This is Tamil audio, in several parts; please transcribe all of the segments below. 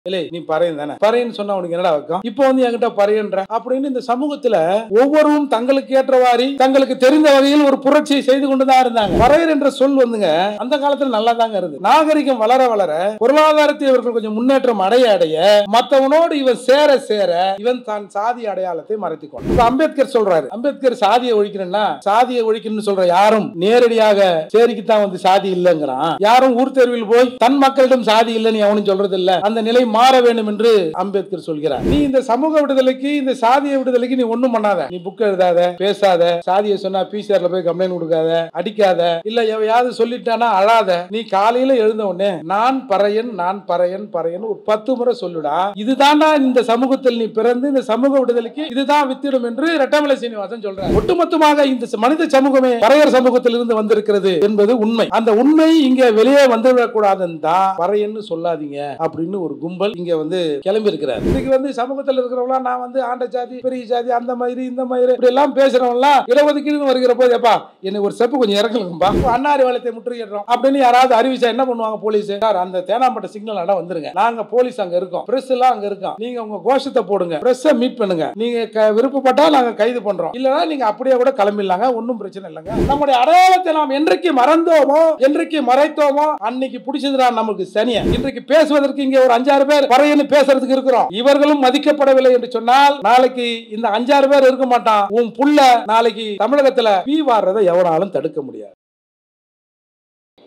இல்லை நீ பறையன் தானே, பறையன்னு சொன்னா உனக்கு என்னடா வைக்கும், இப்போ வந்து என்கிட்ட பறையன்ற அப்படின்னு இந்த சமூகத்துல ஒவ்வொருவரும் தங்களுக்கு ஏற்றவாறு தங்களுக்கு தெரிந்த வகையில் ஒரு புரட்சியை செய்து கொண்டுதான் இருந்தாங்க. பறையர் என்ற சொல் வந்துங்க அந்த காலத்துல நல்லா தாங்க இருந்தது. நாகரிகம் வளர வளர பொருளாதாரத்தை இவர்கள் கொஞ்சம் முன்னேற்றம் அடைய அடைய மத்தவனோடு இவன் சேர சேர இவன் தான் சாதி அடையாளத்தை மறைத்துக் கொண்டான். அம்பேத்கர் சொல்றாரு, அம்பேத்கர் சாதியை ஒழிக்கணும்னா சாதியை ஒழிக்கணும்னு சொல்ற யாரும் நேரடியாக சேரிக்குத்தான் வந்து சாதி இல்லைங்கிறான். யாரும் ஊர் தேர்வில் போய் தன் மக்களிடம் சாதி இல்லைன்னு அவனும் சொல்றது இல்ல. அந்த நிலை மாற வேண்டும் என்று அம்பேத்கர் சொல்கிறார். நீ இந்த சமூக விடுதலைக்கு இந்த சாதிய விடுதலைக்கு நீ ஒண்ணும் பண்ணாத, நீ புக் எழுதாத, பேசாத, சாதியை சொன்னா பிசிஆர்ல போய் கம்ப்ளைண்ட் கொடுக்காத, அடிக்காத, இல்ல எவையாவது சொல்லிட்டானா அழாத. நீ காலையில எழுந்த உடனே நான் பறையன் நான் பறையன் பறையன் ஒரு 10 முறை சொல்லுடா. இதுதான் இந்த சமூகத்தில் நீ பிறந்து இந்த சமூக விடுதலைக்கு இதுதான் வித்திடும் என்று ரெட்டமலை சீனிவாசன் சொல்றார். ஒட்டுமொத்தமாக இந்த மனித சமூகமே பறையர் சமூகத்தில் இருந்து வந்திருக்கிறது என்பது உண்மை. அந்த உண்மை இங்க வெளியே வந்துவிடக் கூடாதுன்னு தான் பறையன்னு சொல்லாதீங்க அப்படின்னு ஒரு கும்பல் இங்க வந்து கிளம்பி இருக்கிறார். இன்னைக்கு வந்து சமூகத்தில் இருக்கிறவங்க நான் வந்து ஆண்ட ஜாதி பெரிய ஜாதி அந்த மாதிரி இந்த மாதிரி இப்படி எல்லாம் பேசுறவங்க இடஒதுக்கீடு வருகிற போது எப்பா என்ன ஒரு ஸ்டெப் கொஞ்சம் இறக்கலுங்கப்பா, அன்னாரி வளத்தை முற்றுகிறோம் அப்படின்னு யாராவது அறிவிச்சா என்ன பண்ணுவாங்க போலீஸ்? அந்த தேனாம்பட்ட சிக்னல் இடம் வந்துருங்க, நாங்க போலீஸ் அங்க இருக்கோம், பிரஸ் எல்லாம் அங்க இருக்கோம், நீங்க உங்க கோஷத்தை போடுங்க, பிரஸ் மீட் பண்ணுங்க, நீங்க விருப்பப்பட்டா நாங்க கைது பண்றோம், இல்லனா நீங்க அப்படியே கூட கிளம்பிடலாங்க, ஒன்னும் பிரச்சனை இல்லைங்க. நம்முடைய அடையாளத்தை நாம் என்றைக்கு மறந்தோமோ என்றைக்கு மறைத்தோமோ அன்னைக்கு பிடிச்சதுடா நமக்கு சனிய. இன்றைக்கு பேசுவதற்கு இங்க ஒரு 5-6 பேர் பறையன்னு பேசுறதுக்கு இருக்கிறோம். இவர்களும் மதிக்கப்படவில்லை என்று சொன்னால் நாளைக்கு இந்த 5-6 பேர் இருக்க மாட்டான். உன் புள்ள நாளைக்கு தமிழகத்துல பீ வாடுறதை எவனாலும் தடுக்க முடியாது.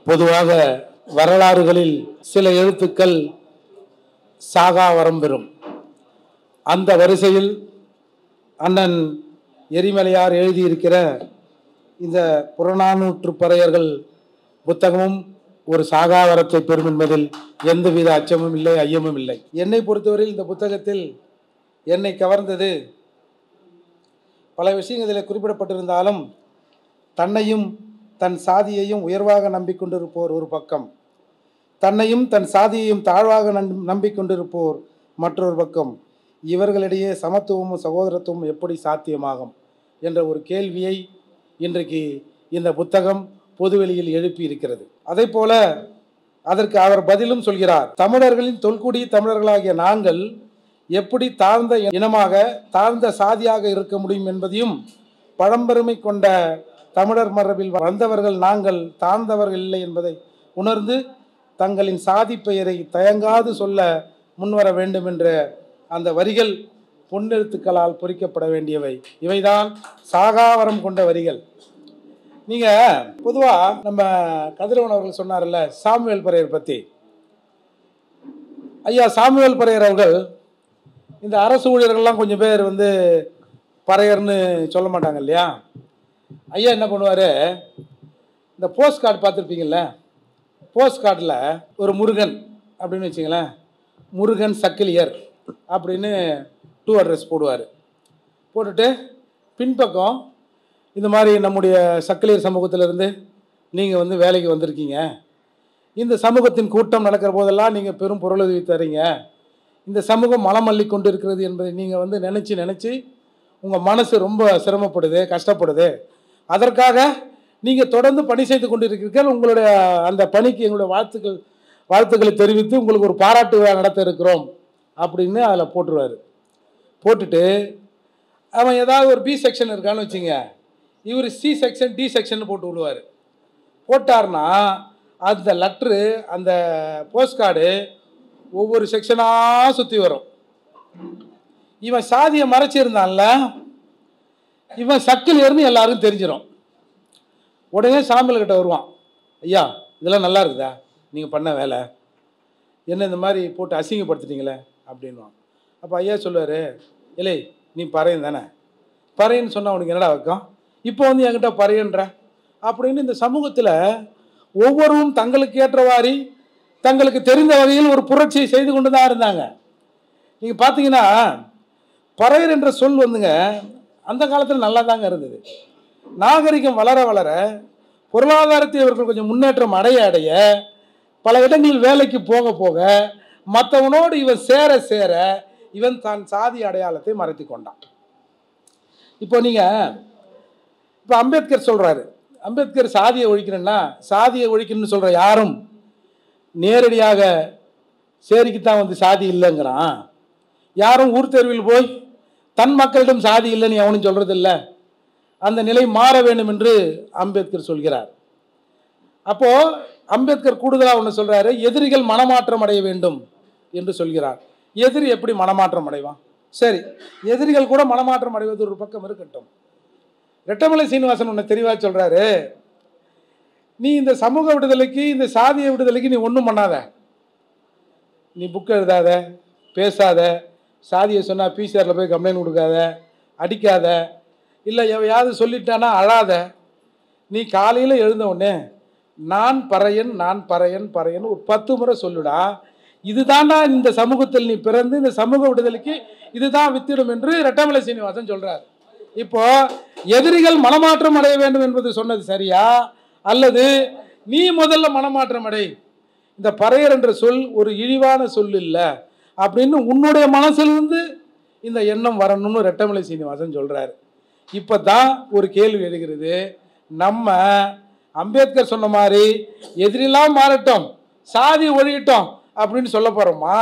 பொதுவாக வரலாறுகளில் சில எழுத்துக்கள் சாகா வரம் பெறும். அந்த வரிசையில் அண்ணன் எரிமலையார் எழுதியிருக்கிற இந்த புறநானூற்று பறையர்கள் புத்தகமும் ஒரு சாகாவரத்தை பெறும் என்பதில் எந்தவித அச்சமும் இல்லை, ஐயமும் இல்லை. என்னை பொறுத்தவரையில் இந்த புத்தகத்தில் என்னை கவர்ந்தது பல விஷயங்கள் இதில் குறிப்பிடப்பட்டிருந்தாலும் தன்னையும் தன் சாதியையும் உயர்வாக நம்பிக்கொண்டிருப்போர் ஒரு பக்கம், தன்னையும் தன் சாதியையும் தாழ்வாக நம்பிக்கொண்டிருப்போர் மற்றொரு பக்கம், இவர்களிடையே சமத்துவமும் சகோதரத்துவமும் எப்படி சாத்தியமாகும் என்ற ஒரு கேள்வியை இன்றைக்கு இந்த புத்தகம் பொதுவெளியில் எழுப்பி இருக்கிறது. அதே போல அதற்கு அவர் பதிலும் சொல்கிறார். தமிழர்களின் தொல்குடி தமிழர்களாகிய நாங்கள் எப்படி தாழ்ந்த இனமாக தாழ்ந்த சாதியாக இருக்க முடியும் என்பதையும், பழம்பெருமை கொண்ட தமிழர் மரபில் வந்தவர்கள் நாங்கள் தாழ்ந்தவர்கள் இல்லை என்பதை உணர்ந்து தங்களின் சாதி பெயரை தயங்காது சொல்ல முன்வர வேண்டும் என்ற அந்த வரிகள் பொன்னெழுத்துக்களால் பொறிக்கப்பட வேண்டியவை. இவைதான் சாகாவரம் கொண்ட வரிகள். நீங்க பொதுவா நம்ம கதிரவன் அவர்கள் சொன்னார்ல சாமுவேல் பறையர் பத்தி. ஐயா சாமுவேல் பறையர் அவர்கள் இந்த அரசு ஊழியர்கள்லாம் கொஞ்சம் பேர் வந்து பறையர்னு சொல்ல மாட்டாங்க இல்லையா? ஐயா என்ன பண்ணுவார், இந்த போஸ்ட் கார்டு பார்த்துருப்பீங்கள்ல, போஸ்ட் கார்டில் ஒரு முருகன் அப்படின்னு வச்சிங்களேன், முருகன் சக்கிலியர் அப்படின்னு 2 அட்ரஸ் போடுவார். போட்டுட்டு பின்பக்கம் இந்த மாதிரி நம்முடைய சக்கிலியர் சமூகத்திலிருந்து நீங்கள் வந்து வேலைக்கு வந்திருக்கீங்க, இந்த சமூகத்தின் கூட்டம் நடக்கிற போதெல்லாம் நீங்கள் பெரும் பொருளுதவி தரீங்க, இந்த சமூகம் மலம் அள்ளி கொண்டு இருக்கிறது என்பதை நீங்கள் வந்து நினச்சி உங்கள் மனசு ரொம்ப சிரமப்படுது, கஷ்டப்படுது, அதற்காக நீங்கள் தொடர்ந்து பணி செய்து கொண்டு இருக்கிறீர்கள், உங்களுடைய அந்த பணிக்கு எங்களுடைய வாழ்த்துக்களை தெரிவித்து உங்களுக்கு ஒரு பாராட்டு விழா நடத்த இருக்கிறோம் அப்படின்னு அதில் போட்டுருவார். போட்டுட்டு அவன் ஏதாவது ஒரு பி செக்ஷன் இருக்கான்னு வச்சுங்க, இவர் சி செக்ஷன் டி செக்ஷன் போட்டு விடுவார். போட்டார்னா அந்த லெட்ரு அந்த போஸ்ட் கார்டு ஒவ்வொரு செக்ஷனாக சுற்றி வரும். இவன் சாதியை மறைச்சிருந்தான்ல, இவன் சக்கிலியர்னு எல்லாருக்கும் தெரிஞ்சிடும். உடனே சாமியல் கிட்ட வருவான், ஐயா இதெல்லாம் நல்லா இருக்குதா நீங்கள் பண்ண வேலை, என்ன இந்த மாதிரி போட்டு அசிங்கப்படுத்திட்டீங்களே அப்படின்வான். அப்போ ஐயா சொல்லுவார், இல்லை நீ பறையன் தானே, பறையன்னு சொன்னால் உனக்கு என்னடா வைக்கும், இப்போ வந்து என்கிட்ட பறையன்ற அப்படின்னு இந்த சமூகத்தில் ஒவ்வொருவரும் தங்களுக்கு ஏற்றவாறு தங்களுக்கு தெரிந்த வகையில் ஒரு புரட்சியை செய்து கொண்டு தான் இருந்தாங்க. நீங்கள் பார்த்தீங்கன்னா பறையர் என்ற சொல் வந்துங்க அந்த காலத்தில் நல்லா தாங்க இருந்தது. நாகரிகம் வளர வளர பொருளாதாரத்தை இவர்கள் கொஞ்சம் முன்னேற்றம் அடைய அடைய பல இடங்களில் வேலைக்கு போக போக மற்றவனோடு இவன் சேர சேர இவன் தான் சாதி அடையாளத்தை மறைத்து கொண்டான். இப்போ இப்போ அம்பேத்கர் சொல்றாரு, அம்பேத்கர் சாதியை ஒழிக்கணும்னா சாதியை ஒழிக்கணும்னு சொல்ற யாரும் நேரடியாக சேரிக்கு தான் வந்து சாதி இல்லைங்கிறான். யாரும் ஊர் தெருவில் போய் தன் மக்களிடம் சாதி இல்லைன்னு எவனும் சொல்றது இல்லை. அந்த நிலை மாற வேண்டும் என்று அம்பேத்கர் சொல்கிறார். அப்போ அம்பேத்கர் கூடுதலாக ஒன்று சொல்றாரு, எதிரிகள் மனமாற்றம் அடைய வேண்டும் என்று சொல்கிறார். எதிரி எப்படி மனமாற்றம் அடைவான்? சரி, எதிரிகள் கூட மனமாற்றம் அடைவது ஒரு பக்கம் இருக்கட்டும். ரெட்டமலை சீனிவாசன் ஒன்று தெளிவாக சொல்றாரு, நீ இந்த சமூக விடுதலைக்கு, இந்த சாதிய விடுதலைக்கு நீ ஒன்றும் பண்ணாத, நீ புக் எழுதாத, பேசாத, சாதியை சொன்னால் பிசிஆரில் போய் கம்ப்ளைண்ட் கொடுக்காத, அடிக்காத, இல்லை எவையாவது சொல்லிட்டானா அழாத. நீ காலையில் எழுந்த உடனே நான் பறையன், நான் பறையன், பறையன் ஒரு 10 முறை சொல்லுடா. இதுதான்டா இந்த சமூகத்தில் நீ பிறந்து இந்த சமூக விடுதலைக்கு இதுதான் வித்திடும் என்று ரெட்டமலை சீனிவாசன் சொல்றார். இப்போ எதிரிகள் மனமாற்றம் அடைய வேண்டும் என்பது சொன்னது சரியா, அல்லது நீ முதல்ல மனமாற்றம் அடை, இந்த பறையர் என்ற சொல் ஒரு இழிவான சொல் இல்லை அப்படின்னு உன்னுடைய மனசிலிருந்து இந்த எண்ணம் வரணும்னு ரெட்டமலை சீனிவாசன் சொல்றாரு. இப்போ தான் ஒரு கேள்வி எழுகிறது, நம்ம அம்பேத்கர் சொன்ன மாதிரி எதிரெல்லாம் மாறட்டும், சாதி ஒழியட்டும் அப்படின்னு சொல்ல போகிறோமா,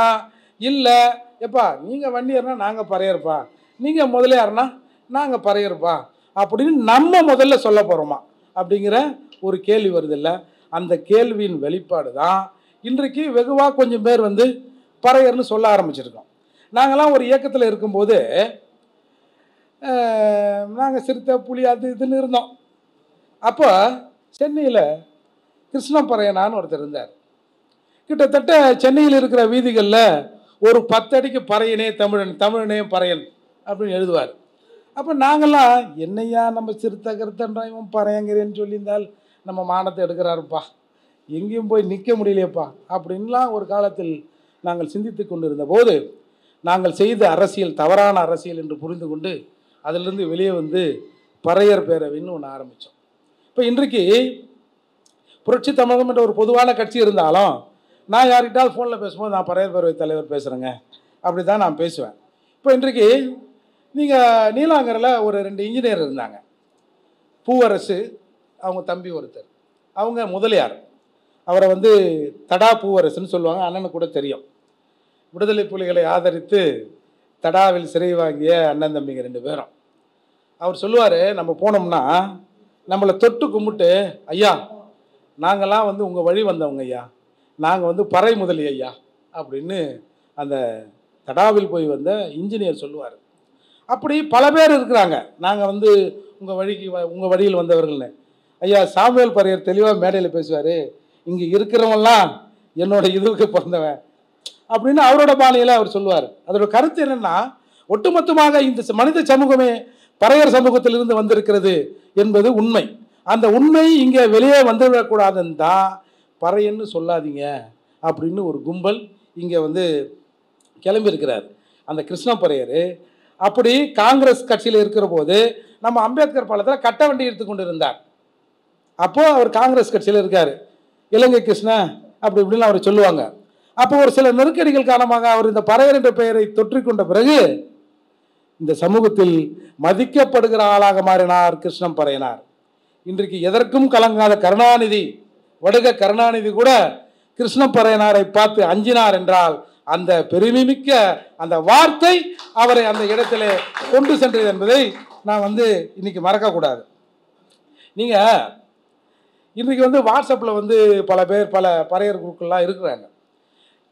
இல்லை எப்பா நீங்கள் வன்னியர்னா நாங்கள் பறையர்ப்பா, நீங்கள் முதலியார்னா நாங்கள் பறையர்ப்பா அப்படின்னு நம்ம முதல்ல சொல்ல போகிறோமா அப்படிங்கிற ஒரு கேள்வி வருது இல்லை. அந்த கேள்வியின் வெளிப்பாடு தான் இன்றைக்கு வெகுவாக கொஞ்சம் பேர் வந்து பறையர்னு சொல்ல ஆரம்பிச்சிருக்கோம். நாங்கள்லாம் ஒரு இயக்கத்தில் இருக்கும்போது நாங்கள் சிறுத்தை புலி அது இதுன்னு இருந்தோம். அப்போ சென்னையில் கிருஷ்ணப்பறையனான்னு ஒருத்தர் இருந்தார். கிட்டத்தட்ட சென்னையில் இருக்கிற வீதிகளில் ஒரு 10 அடிக்கு பறையனே தமிழன், தமிழனே பறையன் அப்படின்னு எழுதுவார். அப்போ நாங்கள்லாம் என்னையா நம்ம சிறுத்தை கருத்தன்றா இவன் பறையங்கிறேன்னு சொல்லியிருந்தால் நம்ம மானத்தை எடுக்கிறாருப்பா, எங்கேயும் போய் நிற்க முடியலையப்பா அப்படின்லாம் ஒரு காலத்தில் நாங்கள் சிந்தித்து கொண்டு இருந்த போது நாங்கள் செய்த அரசியல் தவறான அரசியல் என்று புரிந்து கொண்டு அதிலிருந்து வெளியே வந்து பறையர் பேரவைன்னு ஒன்று ஆரம்பித்தோம். இப்போ இன்றைக்கு புரட்சி தமிழகம் என்ற ஒரு பொதுவான கட்சி இருந்தாலும் நான் யார்கிட்டாவது ஃபோனில் பேசும்போது நான் பறையர் பேரவை தலைவர் பேசுகிறேங்க அப்படி தான் நான் பேசுவேன். இப்போ இன்றைக்கு நீங்கள் நீலாங்கரில் ஒரு 2 இன்ஜினியர் இருந்தாங்க, பூவரசு அவங்க தம்பி ஒருத்தர், அவங்க முதலியார், அவரை வந்து தடா பூவரசுன்னு சொல்லுவாங்க, அண்ணனுக்கு கூட தெரியும். விடுதலை புலிகளை ஆதரித்து தடாவில் சிறை வாங்கிய அண்ணன் தம்பிங்க 2 பேரும். அவர் சொல்லுவார், நம்ம போனோம்னா நம்மளை தொட்டு கும்பிட்டு, ஐயா நாங்கள்லாம் வந்து உங்கள் வழி வந்தவங்க ஐயா, நாங்கள் வந்து பறை முதலி ஐயா அப்படின்னு அந்த தடாவில் போய் வந்த இன்ஜினியர் சொல்லுவார். அப்படி பல பேர் இருக்கிறாங்க, நாங்கள் வந்து உங்கள் வழியில் வந்தவர்கள்னு. ஐயா சாமுவேல் பறையர் தெளிவாக மேடையில் பேசுவார், இங்கே இருக்கிறவங்களாம் என்னோட இதுக்கு பிறந்தவன் அப்படின்னு அவரோட பாணியில் அவர் சொல்லுவார். அதோட கருத்து என்னென்னா, ஒட்டுமொத்தமாக இந்த மனித சமூகமே பறையர் சமூகத்திலிருந்து வந்திருக்கிறது என்பது உண்மை. அந்த உண்மை இங்கே வெளியே வந்துவிடக்கூடாதுன்னு தான் பறையன்னு சொல்லாதீங்க அப்படின்னு ஒரு கும்பல் இங்கே வந்து கிளம்பியிருக்கிறார். அந்த கிருஷ்ணப்பறையர் அப்படி காங்கிரஸ் கட்சியில் இருக்கிற போது நம்ம அம்பேத்கர் பாலத்தில் கட்ட வண்டி எடுத்து கொண்டு இருந்தார். அப்போது அவர் காங்கிரஸ் கட்சியில் இருக்கார், இலங்கை கிருஷ்ணன் அப்படி இப்படின்னு அவர் சொல்லுவாங்க. அப்போ ஒரு சில நெருக்கடிகள் காரணமாக அவர் இந்த பறையர் என்ற பெயரை தொற்றிக்கொண்ட பிறகு இந்த சமூகத்தில் மதிக்கப்படுகிற ஆளாக மாறினார் கிருஷ்ணன் பறையனார். இன்றைக்கு எதற்கும் கலங்காத கருணாநிதி, வடுக கருணாநிதி கூட கிருஷ்ணப்பறையனாரை பார்த்து அஞ்சினார் என்றால் அந்த பெருமைமிக்க அந்த வார்த்தை அவரை அந்த இடத்துல கொண்டு சென்றது என்பதை நான் வந்து இன்னைக்கு மறக்கக்கூடாது. நீங்கள் இன்றைக்கி வந்து வாட்ஸ்அப்பில் வந்து பல பேர் பல பறையர் குழுக்கள்லாம் இருக்கிறாங்க.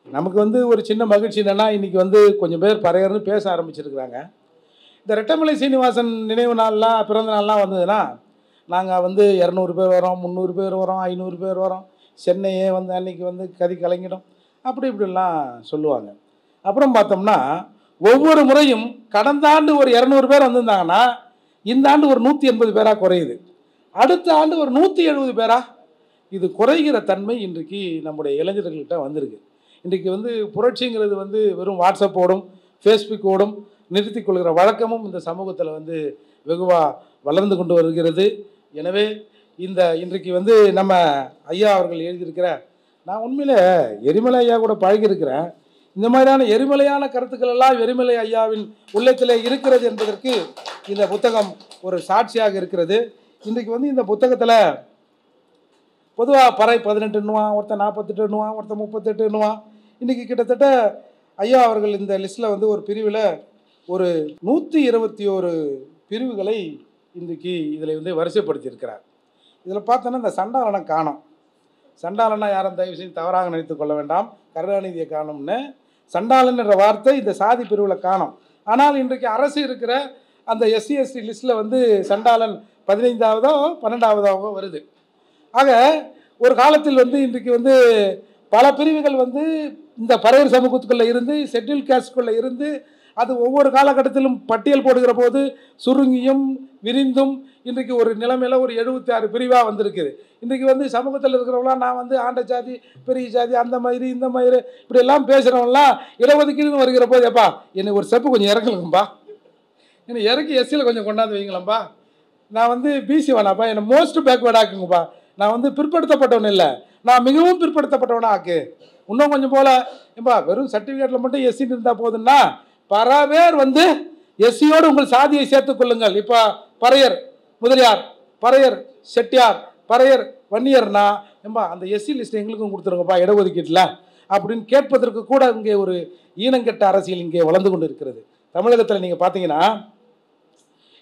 நமக்கு வந்து ஒரு சின்ன மகிழ்ச்சி என்னென்னா, இன்றைக்கி வந்து கொஞ்சம் பேர் பறையர்னு பேச ஆரம்பிச்சிருக்கிறாங்க. இந்த ரெட்டமலை சீனிவாசன் நினைவு நாள்லாம் பிறந்த நாள்லாம் வந்ததுன்னா நாங்கள் வந்து 200 பேர் வரோம், 300 பேர் வரோம், 500 பேர் வரோம், சென்னையே வந்து அன்றைக்கி வந்து கதி கலங்கிடும் அப்படி இப்படிலாம் சொல்லுவாங்க. அப்புறம் பார்த்தோம்னா ஒவ்வொரு முறையும் கடந்த ஆண்டு ஒரு 200 பேர் வந்திருந்தாங்கன்னா இந்த ஆண்டு ஒரு 180 பேராக குறையுது, அடுத்த ஆண்டு ஒரு 170 பேராக இது குறைகிற தன்மை இன்றைக்கு நம்முடைய இளைஞர்கள்கிட்ட வந்திருக்கு. இன்றைக்கு வந்து புரட்சிங்கிறது வந்து வெறும் வாட்ஸ்அப்போடும் ஃபேஸ்புக்கோடும் நிறுத்தி கொள்கிற வழக்கமும் இந்த சமூகத்தில் வந்து வெகுவாக வளர்ந்து கொண்டு வருகிறது. எனவே இன்றைக்கு வந்து நம்ம ஐயா அவர்கள் எழுதியிருக்கிற, நான் உண்மையிலே எரிமலை ஐயா கூட பழகியிருக்கிறேன், இந்த மாதிரியான எரிமலையான கருத்துக்கள் எல்லாம் எரிமலை ஐயாவின் உள்ளத்திலே இருக்கிறது என்பதற்கு இந்த புத்தகம் ஒரு சாட்சியாக இருக்கிறது. இன்றைக்கு வந்து இந்த புத்தகத்தில் பொதுவாக பறை 18 ஒருத்தன் 48 ஒருத்தன் 38 இன்றைக்கி கிட்டத்தட்ட ஐயா அவர்கள் இந்த லிஸ்ட்டில் வந்து ஒரு பிரிவில் ஒரு 121 பிரிவுகளை இன்றைக்கி இதில் வந்து வரிசைப்படுத்தியிருக்கிறார். இதில் பார்த்தோன்னா இந்த சண்டாளனை காணோம். சண்டாளனா யாரும் தயவு செய்து தவறாக நினைத்து கொள்ள வேண்டாம், கருணாநிதியை காணும்னு. சண்டாளன் என்ற வார்த்தை இந்த சாதி பிரிவில் காணும். ஆனால் இன்றைக்கு அரசு இருக்கிற அந்த எஸ்சி எஸ்டி லிஸ்ட்டில் வந்து சண்டாளன் 15ஆவதோ 12ஆவதாகவோ வருது. ஆக ஒரு காலத்தில் வந்து இன்றைக்கு வந்து பல பிரிவுகள் வந்து இந்த பறையர் சமூகத்துக்குள்ளே இருந்து ஷெட்யூல் காஸ்ட்குள்ளே இருந்து அது ஒவ்வொரு காலகட்டத்திலும் பட்டியல் போடுகிற போது சுருங்கியும் விரிந்தும் இன்றைக்கு ஒரு நிலைமையில் ஒரு 76 பிரிவாக வந்திருக்குது. இன்றைக்கி வந்து சமூகத்தில் இருக்கிறவங்களாம் நான் வந்து ஆண்ட ஜாதி பெரிய ஜாதி அந்த மாதிரி இந்த மாதிரி இப்படியெல்லாம் பேசுகிறவங்களாம் இடஒதுக்கீடுன்னு வருகிற போது எப்பா என்னை ஒரு ஸ்டெப்பு கொஞ்சம் இறக்கலுங்கப்பா, என்னை இறக்கி எஸ்சியில் கொஞ்சம் கொண்டாந்து வைங்களப்பா, நான் வந்து பிசி வேணாப்பா, என்னை மோஸ்ட் பேக்வேர்ட் ஆக்குங்கப்பா, நான் வந்து பிற்படுத்தப்பட்டவன் இல்லை, நான் மிகவும் பிற்படுத்தப்பட்டவனா ஆக்கு, இன்னும் கொஞ்சம் போல் ஏப்பா வெறும் சர்டிஃபிகேட்டில் மட்டும் எஸ்சின்னு இருந்தால் போதுன்னா பல பேர் வந்து எஸ்சியோடு உங்கள் சாதியை சேர்த்துக்கொள்ளுங்கள். இப்போ பறையர் முதலியார், பறையர் செட்டியார், பறையர் வன்னியர்னா ஏம்பா அந்த எஸ்சி லிஸ்ட் எங்களுக்கும் கொடுத்துருங்கப்பா இடஒதுக்கீட்டில் அப்படின்னு கேட்பதற்கு கூட இங்கே ஒரு ஈனங்கெட்ட அரசியல் இங்கே வளர்ந்து கொண்டு இருக்கிறது. தமிழகத்தில் நீங்கள் பார்த்தீங்கன்னா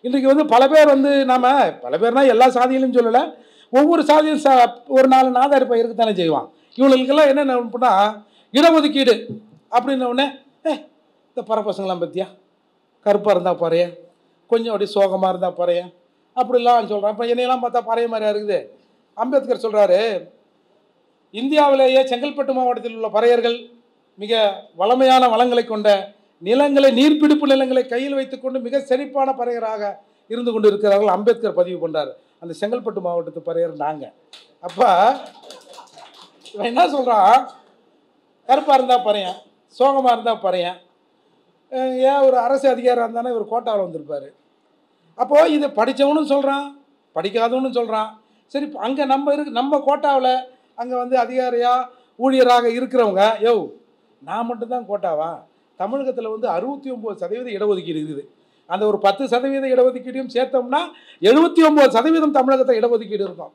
இன்றைக்கு வந்து பல பேர் வந்து நாம் பல பேர்னா எல்லா சாதியிலும் சொல்லலை, ஒவ்வொரு சாதியும் ஒரு 4 நாதாரி பையன் இருக்குத்தானே செய்வான். இவங்களுக்கெல்லாம் என்ன பண்ணா இடஒதுக்கீடு அப்படின்னோடனே இந்த பரப்பசங்களாம் பற்றியா கருப்பாக இருந்தால் பறையன், கொஞ்சம் அப்படியே சோகமாக இருந்தால் பறையன் அப்படிலாம் சொல்கிறான். இப்போ என்னையெல்லாம் பார்த்தா பறைய மாதிரியா இருக்குது. அம்பேத்கர் சொல்கிறாரு, இந்தியாவிலேயே செங்கல்பட்டு மாவட்டத்தில் உள்ள பறையர்கள் மிக வளமையான வளங்களை கொண்ட நிலங்களை நீர்பிடிப்பு நிலங்களை கையில் வைத்துக்கொண்டு மிக செழிப்பான பறையராக இருந்து கொண்டு இருக்கிறார்கள். அம்பேத்கர் பதிவு பண்ணுறாரு. அந்த செங்கல்பட்டு மாவட்டத்து பறையர் நாங்கள். அப்போ இவன் என்ன சொல்கிறான், கருப்பாக இருந்தால் பறையன், சோகமாக இருந்தால் பறையன், ஏன் ஒரு அரசு அதிகாரம் இருந்தானே இவர் கோட்டாவில் வந்திருப்பார். அப்போது இது படித்தவனும் சொல்கிறான் படிக்காதவனும் சொல்கிறான். சரி அங்கே நம்ம கோட்டாவில் அங்கே வந்து அதிகாரியாக ஊழியராக இருக்கிறவங்க நான் மட்டும்தான் கோட்டாவா? தமிழகத்தில் வந்து 69% இடஒதுக்கீடு இருக்குது. அந்த ஒரு 10% இடஒதுக்கீடையும் சேர்த்தோம்னா 79% தமிழகத்தில் இடஒதுக்கீடு இருக்கும்.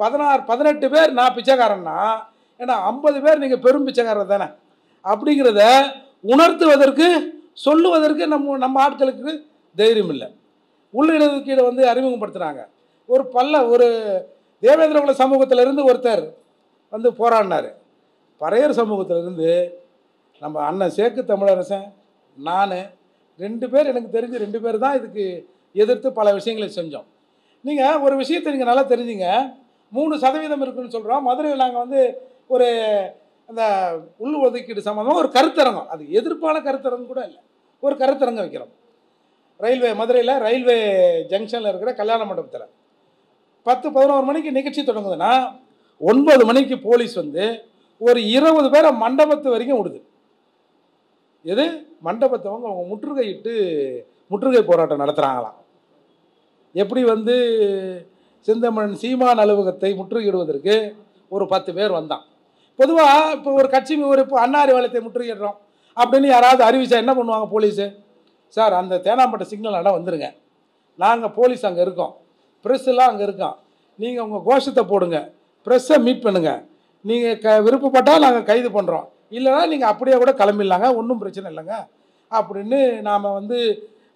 18 பேர் நான் பிச்சைக்காரன்னா ஏன்னா 50 பேர் நீங்கள் பெரும் பிச்சைக்காரர் தானே அப்படிங்கிறத உணர்த்துவதற்கு சொல்லுவதற்கு நம்ம ஆட்களுக்கு தைரியம் இல்லை. உள்ள இடஒதுக்கீடை வந்து அறிமுகப்படுத்துகிறாங்க. ஒரு தேவேந்திர குல சமூகத்திலிருந்து ஒருத்தர் வந்து போராடினார். பறையர் சமூகத்திலிருந்து நம்ம அண்ணன் சேக்கு தமிழரசன் நான் 2 பேர், எனக்கு தெரிஞ்சு 2 பேர் தான் இதுக்கு எதிர்த்து பல விஷயங்களை செஞ்சோம். நீங்கள் ஒரு விஷயத்தை நீங்கள் நல்லா தெரிஞ்சுங்க, 3% இருக்குன்னு சொல்கிறோம். மதுரையில் நாங்கள் வந்து ஒரு அந்த உள் ஒதுக்கீடு சம்மந்தமாக ஒரு கருத்தரங்கம், அது எதிர்ப்பான கருத்தரங்கம் கூட இல்லை, ஒரு கருத்தரங்கம் வைக்கிறோம். மதுரையில் ரயில்வே ஜங்ஷனில் இருக்கிற கல்யாண மண்டபத்தில் 10-11 மணிக்கு நிகழ்ச்சி தொடங்குதுன்னா 9 மணிக்கு போலீஸ் வந்து ஒரு 20 பேரை மண்டபத்து வரைக்கும் விடுது. எது மண்டபத்தவங்க அவங்க முற்றுகை போராட்டம் நடத்துகிறாங்களாம். எப்படி வந்து செந்தமிழன் சீமான் அலுவலகத்தை முற்றுகையிடுவதற்கு ஒரு 10 பேர் வந்தான். பொதுவாக இப்போ ஒரு கட்சி இப்போ அன்னாரி வளையத்தை முற்றுகையிடுறோம் அப்படின்னு யாராவது அறிவிச்சா என்ன பண்ணுவாங்க போலீஸு? சார் அந்த தேனாம்பேட்டை சிக்னல் இடம் வந்துடுங்க, நாங்கள் போலீஸ் அங்கே இருக்கோம், ப்ரெஸ்ஸெல்லாம் அங்கே இருக்கோம், நீங்கள் உங்கள் கோஷத்தை போடுங்க, ப்ரெஸ்ஸை மீட் பண்ணுங்கள், நீங்கள் விருப்பப்பட்டால் நாங்கள் கைது பண்ணுறோம், இல்லைனா நீங்கள் அப்படியே கூட கிளம்பிடலாங்க, ஒன்றும் பிரச்சனை இல்லைங்க அப்படின்னு நாம் வந்து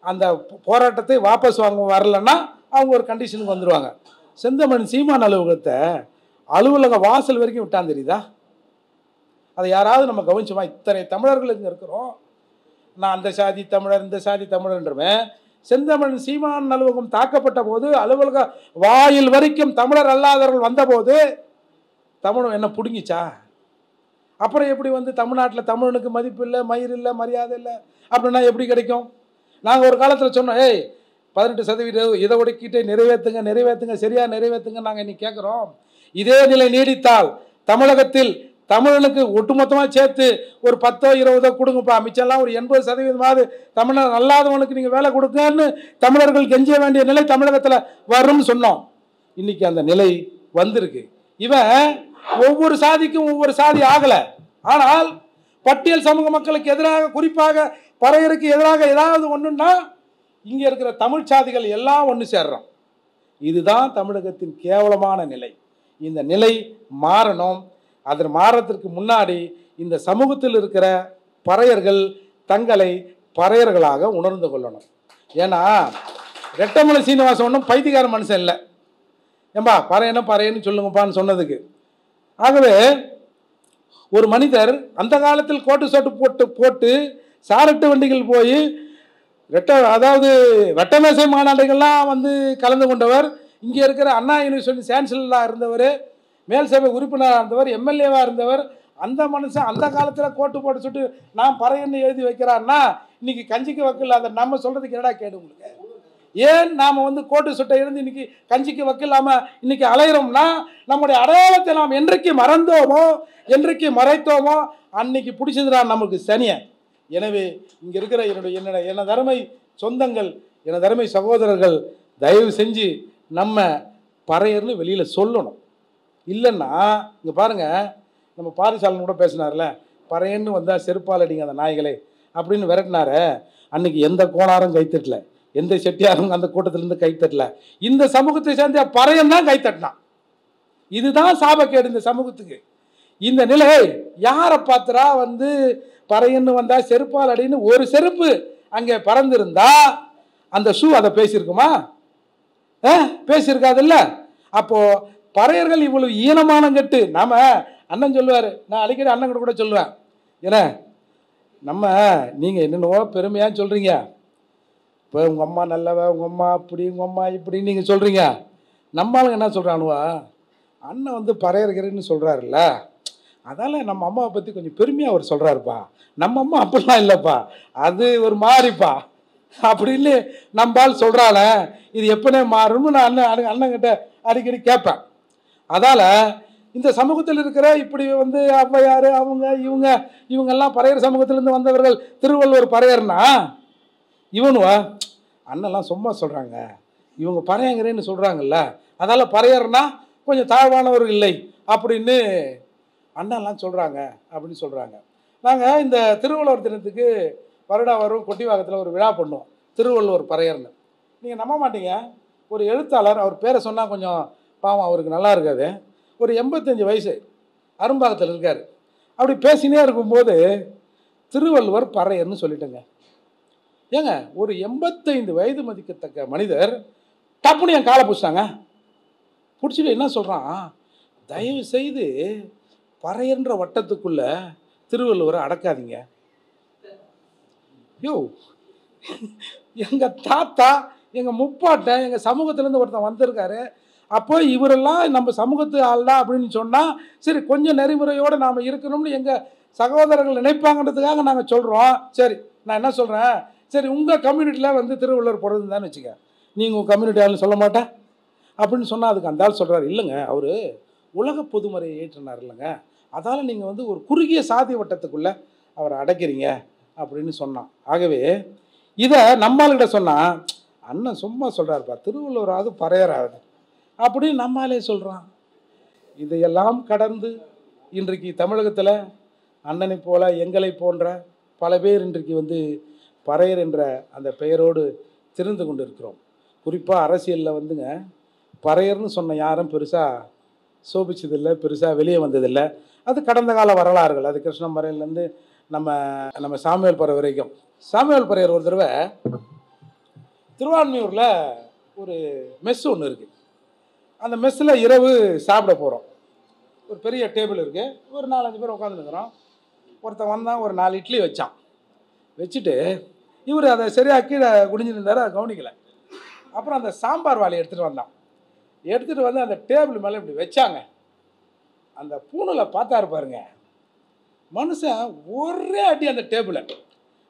அந்த போராட்டத்தை வாபஸ் வாங்க வரலன்னா அவங்க ஒரு கண்டிஷனுக்கு வந்துடுவாங்க. செந்தமிழன் சீமான் அலுவலக வாசல் வரைக்கும் விட்டான் தெரியுதா? அதை யாராவது நம்ம கவனிச்சோமா? இத்தனை தமிழர்கள் இங்கே இருக்கிறோம், நான் அந்த சாதி தமிழர் இந்த சாதி தமிழர்ன்றவன் செந்தமிழன் சீமான் அலுவலகம் தாக்கப்பட்ட போது அலுவலக வாயில் வரைக்கும் தமிழர் அல்லாதவர்கள் வந்தபோது தமிழ் என்ன பிடுங்கிச்சா? அப்புறம் எப்படி வந்து தமிழ்நாட்டில் தமிழனுக்கு மதிப்பு இல்லை, மயிர் இல்லை, மரியாதை இல்லை அப்படின்னா எப்படி கிடைக்கும்? நாங்கள் ஒரு காலத்தில் சொன்னோம், 18% இதை ஒடுக்கிட்டு நிறைவேற்றுங்க சரியாக நிறைவேற்றுங்க நாங்கள் இன்னைக்கு கேட்குறோம். இதே நிலை நீடித்தால் தமிழகத்தில் தமிழனுக்கு ஒட்டுமொத்தமாக சேர்த்து ஒரு 10-20 கொடுங்கப்பா, மிச்சம்லாம் ஒரு 80% தமிழர் அல்லாதவனுக்கு நீங்கள் வேலை கொடுங்கன்னு தமிழர்கள் கெஞ்ச வேண்டிய நிலை தமிழகத்தில் வரும்னு சொன்னோம். இன்னைக்கு அந்த நிலை வந்திருக்கு. இவன் ஒவ்வொரு சாதிக்கும் ஒவ்வொரு சாதி ஆகலை, ஆனால் பட்டியல் சமூக மக்களுக்கு எதிராக குறிப்பாக பறையருக்கு எதிராக ஏதாவது ஒன்றுன்னா இங்கே இருக்கிற தமிழ் சாதிகள் எல்லாம் ஒன்று சேர்றோம். இதுதான் தமிழகத்தின் கேவலமான நிலை. இந்த நிலை மாறணும். அது மாறத்திற்கு முன்னாடி இந்த சமூகத்தில் இருக்கிற பறையர்கள் தங்களை பறையர்களாக உணர்ந்து கொள்ளணும். ஏன்னா ரெட்டமலை சீனிவாசன் ஒன்றும் பைத்தியக்கார மனுஷன் இல்லை. ஏம்பா பறையன்னு சொல்லுங்கப்பான்னு சொன்னதுக்கு. ஆகவே ஒரு மனிதர் அந்த காலத்தில் கோட்டு சோட்டு போட்டு சாரட்டு வண்டிகள் போய் அதாவது வெட்டமேசை மாநாடுகள்லாம் வந்து கலந்து கொண்டவர். இங்கே இருக்கிற அண்ணா யூனிவர்சிட்டி சான்சலராக இருந்தவர், மேல் சபை உறுப்பினராக இருந்தவர், எம்எல்ஏவாக இருந்தவர். அந்த மனுஷன் அந்த காலத்தில் கோட்டு போட்டு சுட்டு நான் பறையன்னு எழுதி வைக்கிறான்னா இன்னைக்கு கஞ்சிக்கு வக்கில் அதை நம்ம சொல்கிறதுக்கு என்னடா கேடு உங்களுக்கு? ஏன் நாம் வந்து கோட்டு சுட்டை இருந்து இன்னைக்கு கஞ்சிக்கு வக்கில்லாமல் இன்னைக்கு அலையிறோம்னா நம்முடைய அடையாளத்தை நாம் என்றைக்கு மறந்தோமோ, என்றைக்கு மறைத்தோமோ அன்னைக்கு பிடிச்சதுதான் நமக்கு சனிய. எனவே இங்கே இருக்கிற எனது அருமை சொந்தங்கள், எனது அருமை சகோதரர்கள், தயவு செஞ்சு நம்ம பறையர்னு வெளியில் சொல்லணும். இல்லைன்னா இங்கே பாருங்கள், நம்ம பாரிசாலன் கூட பேசினார்ல, பறையன்னு வந்தால் செருப்பால் அடிங்க அந்த நாய்களே அப்படின்னு விரட்டினார. அன்னைக்கு எந்த கோணாரும் கைத்தட்டல, எந்த செட்டியாரும் அந்த கூட்டத்திலேருந்து கைத்தட்டல. இந்த சமூகத்தை சேர்ந்த பறையன் தான் கைத்தட்டினான். இதுதான் சாபக்கேடு இந்த சமூகத்துக்கு. இந்த நிலை யாரை பார்த்துரா வந்து பறையன்னு வந்தால் செருப்பால் அடின்னு ஒரு செருப்பு அங்கே பறந்துருந்தா அந்த ஷூ அதை பேசியிருக்குமா? பேசியிருக்காதுல்ல. அப்போ பறையர்கள் இவ்வளவு ஈனமானம் கட்டு நாம அண்ணன் சொல்லுவார், நான் அடிக்கடி அண்ணன் கூட சொல்லுவேன், ஏன்னா நம்ம நீங்கள் என்னென்னவோ பெருமையாக சொல்கிறீங்க. இப்போ உங்கள் அம்மா நல்லவ, உங்கள் அம்மா அப்படி, உங்கள் அம்மா இப்படின்னு நீங்கள் சொல்கிறீங்க. நம்மளுங்க என்ன சொல்கிறானுவா, அண்ணன் வந்து பறையர்கிறேன்னு சொல்கிறாருல்ல, அதால் நம்ம அம்மாவை பற்றி கொஞ்சம் பெருமையாக அவர் சொல்கிறாருப்பா. நம்ம அம்மா அப்படிலாம் இல்லைப்பா, அது ஒரு மாறிப்பா அப்படின்னு நம்பால் சொல்கிறாள. இது எப்பனே மாறும்னு நான் அண்ணங்கிட்ட அடிக்கடி கேட்பேன். அதால் இந்த சமூகத்தில் இருக்கிற இப்படி வந்து ஔவையார் அவங்க இவங்கெல்லாம் பறையர் சமூகத்திலேருந்து வந்தவர்கள். திருவள்ளுவர் பறையர்னா இவனுவா அண்ணெல்லாம் சும்மா சொல்கிறாங்க, இவங்க பறையங்கிறேன்னு சொல்கிறாங்கல்ல, அதால் பறையர்னா கொஞ்சம் தாழ்வானவர்கள் இல்லை அப்படின்னு அண்ணெல்லாம் சொல்கிறாங்க அப்படின்னு சொல்கிறாங்க. நாங்கள் இந்த திருவள்ளுவர் தினத்துக்கு வருடம் வரும் கொட்டிவாக்கத்தில் ஒரு விழா பண்ணுவோம், திருவள்ளுவர் பறையர்னு. நீங்கள் நம்ப மாட்டீங்க, ஒரு எழுத்தாளர், அவர் பேரை சொன்னால் கொஞ்சம் பாவம் அவருக்கு நல்லா இருக்காது, ஒரு 85 வயசு, அரும்பாக்கத்தில் இருக்கார். அப்படி பேசினே இருக்கும்போது திருவள்ளுவர் பறையர்னு சொல்லிட்டேங்க. ஏங்க ஒரு 85 வயது மதிக்கத்தக்க மனிதர் டப்புன்னு என் காலை பிடிச்சிட்டாங்க. பிடிச்சிட்டு என்ன சொல்கிறான், தயவு செய்து பறையன்ற வட்டத்துக்குள்ள திருவள்ளுவரை அடக்காதீங்க. யோ, எங்கள் தாத்தா, எங்கள் முப்பாட்டை, எங்கள் சமூகத்திலேருந்து ஒருத்தன் வந்திருக்காரு, அப்போ இவரெல்லாம் நம்ம சமூகத்து ஆள்டா அப்படின்னு சொன்னால் சரி கொஞ்சம் நெறிமுறையோடு நாம் இருக்கணும்னு எங்கள் சகோதரர்கள் நினைப்பாங்கன்றதுக்காக நாங்கள் சொல்கிறோம். சரி நான் என்ன சொல்கிறேன், சரி உங்கள் கம்யூனிட்டியில் வந்து திருவள்ளுவர் பிறந்துதான்னு வச்சுக்க, நீங்கள் உங்கள் கம்யூனிட்டி ஆள்னு சொல்ல மாட்டேன் அப்படின்னு சொன்னால் அதுக்கு அந்த ஆள் சொல்கிறார், இல்லைங்க அவர் உலக பொதுமறையை ஏற்றினார் இல்லைங்க, அதால் நீங்கள் வந்து ஒரு குறுகிய சாதி வட்டத்துக்குள்ளே அவரை அடைக்கிறீங்க அப்படின்னு சொன்னான். ஆகவே இதை நம்மால்கிட்ட சொன்னால் அண்ணன் சும்மா சொல்கிறாருப்பா, திருவள்ளுவராவது பறையராகுது அப்படின்னு நம்மாலே சொல்கிறான். இதையெல்லாம் கடந்து இன்றைக்கு தமிழகத்தில் அண்ணனை போல எங்களை போன்ற பல பேர் இன்றைக்கு வந்து பறையர் என்ற அந்த பெயரோடு திரிந்து கொண்டு இருக்கிறோம். குறிப்பாக அரசியலில் வந்துங்க பறையர்னு சொன்ன யாரும் பெருசாக சோபிச்சதில்லை, பெருசாக வெளியே வந்ததில்லை. அது கடந்த கால வரலாறுகள். அது கிருஷ்ணமரையிலேருந்து நம்ம சாமுவேல் பறையர் வரைக்கும். சாமுவேல் பறையர் ஒரு தடவை திருவான்மியூரில் ஒரு மெஸ் ஒன்று இருக்குது. அந்த மெஸ்ஸில் இரவு சாப்பிட போகிறோம். ஒரு பெரிய டேபிள் இருக்குது, ஒரு 4-5 பேர் உட்காந்துருக்குறோம். ஒருத்தன் வந்தான், ஒரு 4 இட்லி வச்சான். வச்சுட்டு இவர் அதை சரியாக கீழே குடிஞ்சிருந்தார், அதை கவனிக்கலை. அப்புறம் அந்த சாம்பார் வாளி எடுத்துகிட்டு வந்தான். எடுத்துகிட்டு வந்து அந்த டேபிள் மேலே இப்படி வச்சாங்க. அந்த பூணில் பார்த்தாரு பாருங்க, மனுஷன் ஒரே அடி அந்த டேபிளை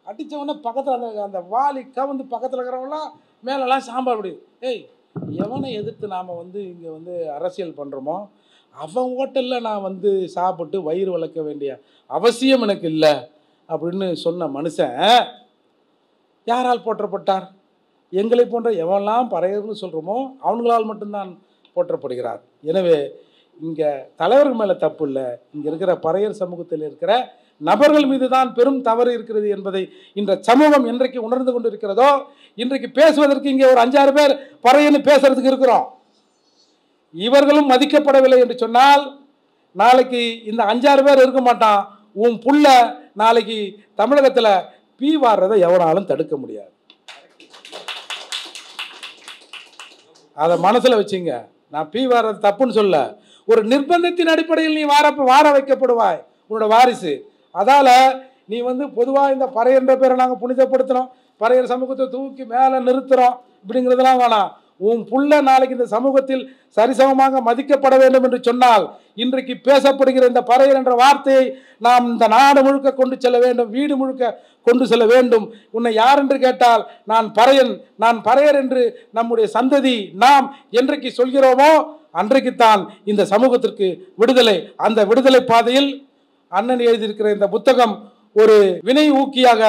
அடித்தவொடனே பக்கத்தில் அந்த வாளி கவுந்து பக்கத்தில் இருக்கிறவங்களாம் மேலெல்லாம் சாம்பார் அப்படி. ஏய், எவனை எதிர்த்து நாம் வந்து இங்கே வந்து அரசியல் பண்ணுறோமோ அவன் ஹோட்டலில் நான் வந்து சாப்பிட்டு வயிறு வளர்க்க வேண்டிய அவசியம் எனக்கு இல்லை அப்படின்னு சொன்ன மனுஷன் யாரால் போற்றப்பட்டார்? எங்களை போன்ற எவெல்லாம் பறையர்னு சொல்கிறோமோ அவங்களால் மட்டும்தான் போற்றப்படுகிறார். எனவே இங்கே தலைவர்கள் மேலே தப்பு இல்லை, இங்கே இருக்கிற பறையர் சமூகத்தில் இருக்கிற நபர்கள் மீது தான் பெரும் தவறு இருக்கிறது என்பதை இந்த சமூகம் என்றைக்கு உணர்ந்து கொண்டு இருக்கிறதோ, இன்றைக்கு பேசுவதற்கு இங்கே ஒரு 5-6 பேர் பறையன்னு பேசுறதுக்கு இருக்கிறோம். இவர்களும் மதிக்கப்படவில்லை என்று சொன்னால் நாளைக்கு இந்த 5-6 பேர் இருக்க மாட்டான், உன் புள்ள நாளைக்கு தமிழகத்தில் பீ வாடுறதை எவனாலும் தடுக்க முடியாது. அதை மனசில் வச்சுங்க. நான் பீ வாடுறது தப்புன்னு சொல்ல, ஒரு நிர்பந்தத்தின் அடிப்படையில் நீ வார வைக்கப்படுவாய், உன்னோட வாரிசு. அதால் நீ பொதுவாக இந்த பறையன்ற பேரை நாங்கள் புனிதப்படுத்துகிறோம், பறையர் சமூகத்தை தூக்கி மேலே நிறுத்துகிறோம் இப்படிங்கிறதுலாம் வேணாம். உன் புள்ள நாளைக்கு இந்த சமூகத்தில் சரிசமமாக மதிக்கப்பட வேண்டும் என்று சொன்னால், இன்றைக்கு பேசப்படுகிற இந்த பறையர் என்ற வார்த்தையை நாம் இந்த நாடு முழுக்க கொண்டு செல்ல வேண்டும், வீடு முழுக்க கொண்டு செல்ல வேண்டும். உன்னை யார் என்று கேட்டால் நான் பறையர் என்று நம்முடைய சந்ததி நாம் என்றைக்கு சொல்கிறோமோ அன்றைக்குத்தான் இந்த சமூகத்திற்கு விடுதலை. அந்த விடுதலை பாதையில் அண்ணன் எழுதியிருக்கிற இந்த புத்தகம் ஒரு வினை ஊக்கியாக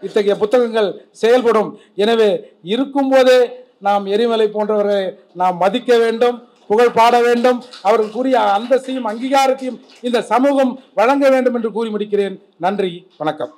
இத்தகைய புத்தகங்கள் செயல்படும். எனவே இருக்கும்போதே நாம் எரிமலை போன்றவர்களை நாம் மதிக்க வேண்டும், புகழ் பாட வேண்டும், அவர்களுக்குரிய அந்தஸ்தையும் அங்கீகாரத்தையும் இந்த சமூகம் வழங்க வேண்டும் என்று கூறி முடிக்கிறேன். நன்றி, வணக்கம்.